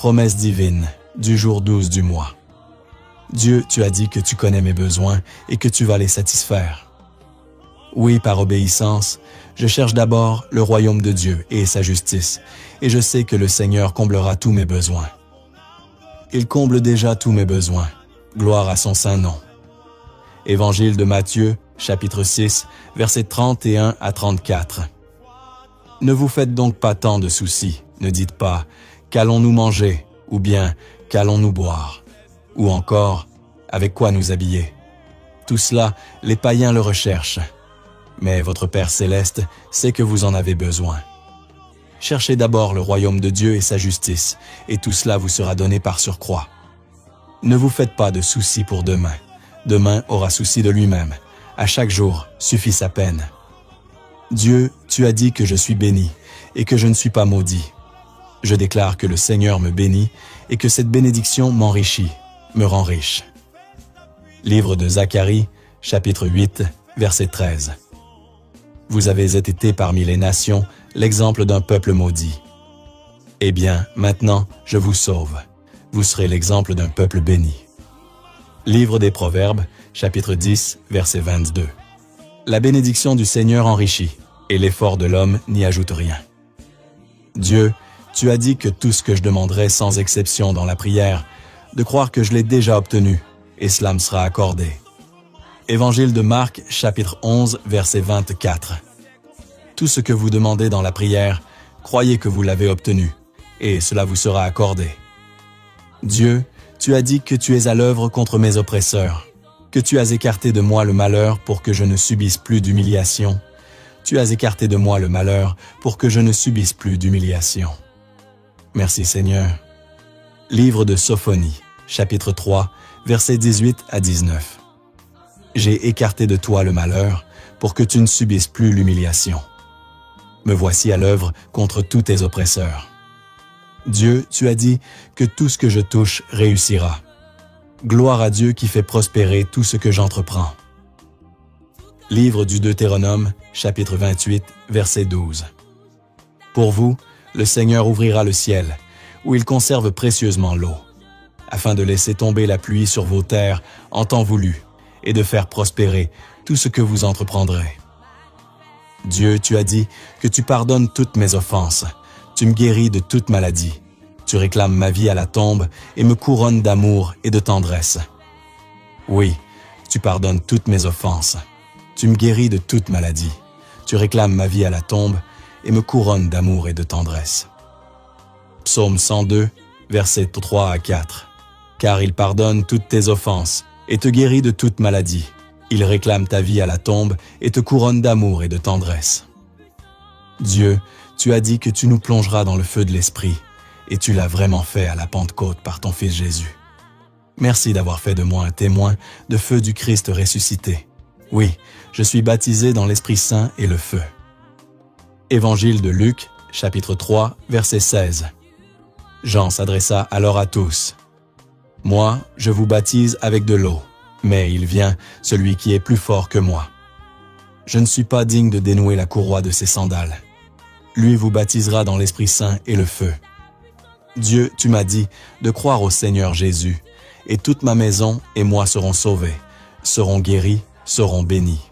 Promesse divine du jour 12 du mois. Dieu, tu as dit que tu connais mes besoins et que tu vas les satisfaire. Oui, par obéissance, je cherche d'abord le royaume de Dieu et sa justice, et je sais que le Seigneur comblera tous mes besoins. Il comble déjà tous mes besoins. Gloire à son saint nom. Évangile de Matthieu, chapitre 6, versets 31 à 34. Ne vous faites donc pas tant de soucis, ne dites pas « qu'allons-nous manger ?» ou bien « qu'allons-nous boire ?» ou encore « avec quoi nous habiller ?» Tout cela, les païens le recherchent. Mais votre Père céleste sait que vous en avez besoin. Cherchez d'abord le royaume de Dieu et sa justice, et tout cela vous sera donné par surcroît. Ne vous faites pas de soucis pour demain. Demain aura souci de lui-même. À chaque jour suffit sa peine. Dieu, tu as dit que je suis béni et que je ne suis pas maudit. Je déclare que le Seigneur me bénit et que cette bénédiction m'enrichit, me rend riche. Livre de Zacharie, chapitre 8, verset 13. Vous avez été parmi les nations l'exemple d'un peuple maudit. Eh bien, maintenant, je vous sauve. Vous serez l'exemple d'un peuple béni. Livre des Proverbes, chapitre 10, verset 22. La bénédiction du Seigneur enrichit, et l'effort de l'homme n'y ajoute rien. Dieu, tu as dit que tout ce que je demanderai sans exception dans la prière, de croire que je l'ai déjà obtenu, et cela me sera accordé. Évangile de Marc, chapitre 11, verset 24. Tout ce que vous demandez dans la prière, croyez que vous l'avez obtenu, et cela vous sera accordé. Dieu, tu as dit que tu es à l'œuvre contre mes oppresseurs, que tu as écarté de moi le malheur pour que je ne subisse plus d'humiliation. Tu as écarté de moi le malheur pour que je ne subisse plus d'humiliation. Merci Seigneur. Livre de Sophonie, chapitre 3, versets 18 à 19. J'ai écarté de toi le malheur pour que tu ne subisses plus l'humiliation. Me voici à l'œuvre contre tous tes oppresseurs. Dieu, tu as dit que tout ce que je touche réussira. Gloire à Dieu qui fait prospérer tout ce que j'entreprends. Livre du Deutéronome, chapitre 28, verset 12. Pour vous, le Seigneur ouvrira le ciel, où il conserve précieusement l'eau, afin de laisser tomber la pluie sur vos terres en temps voulu, et de faire prospérer tout ce que vous entreprendrez. Dieu, tu as dit que tu pardonnes toutes mes offenses, tu me guéris de toute maladie, tu réclames ma vie à la tombe et me couronnes d'amour et de tendresse. Oui, tu pardonnes toutes mes offenses, tu me guéris de toute maladie, tu réclames ma vie à la tombe et me couronnes d'amour et de tendresse. Psaume 102, versets 3 à 4. Car il pardonne toutes tes offenses et te guérit de toute maladie. Il réclame ta vie à la tombe et te couronne d'amour et de tendresse. Dieu, tu as dit que tu nous plongeras dans le feu de l'Esprit, et tu l'as vraiment fait à la Pentecôte par ton Fils Jésus. Merci d'avoir fait de moi un témoin de feu du Christ ressuscité. Oui, je suis baptisé dans l'Esprit Saint et le feu. Évangile de Luc, chapitre 3, verset 16. Jean s'adressa alors à tous. « Moi, je vous baptise avec de l'eau, mais il vient celui qui est plus fort que moi. Je ne suis pas digne de dénouer la courroie de ses sandales. Lui vous baptisera dans l'Esprit Saint et le feu. Dieu, tu m'as dit de croire au Seigneur Jésus, et toute ma maison et moi serons sauvés, seront guéris, seront bénis.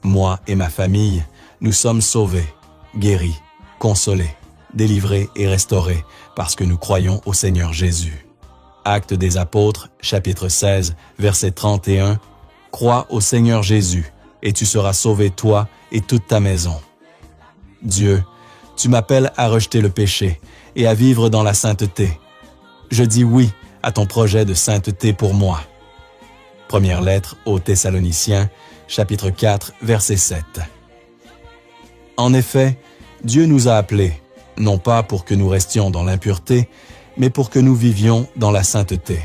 Moi et ma famille, nous sommes sauvés, guéris, consolés, délivrés et restaurés, parce que nous croyons au Seigneur Jésus. » Actes des Apôtres, chapitre 16, verset 31. « Crois au Seigneur Jésus, et tu seras sauvé toi et toute ta maison. » Dieu, tu m'appelles à rejeter le péché et à vivre dans la sainteté. Je dis oui à ton projet de sainteté pour moi. Première lettre aux Thessaloniciens, chapitre 4, verset 7. En effet, Dieu nous a appelés, non pas pour que nous restions dans l'impureté, mais pour que nous vivions dans la sainteté.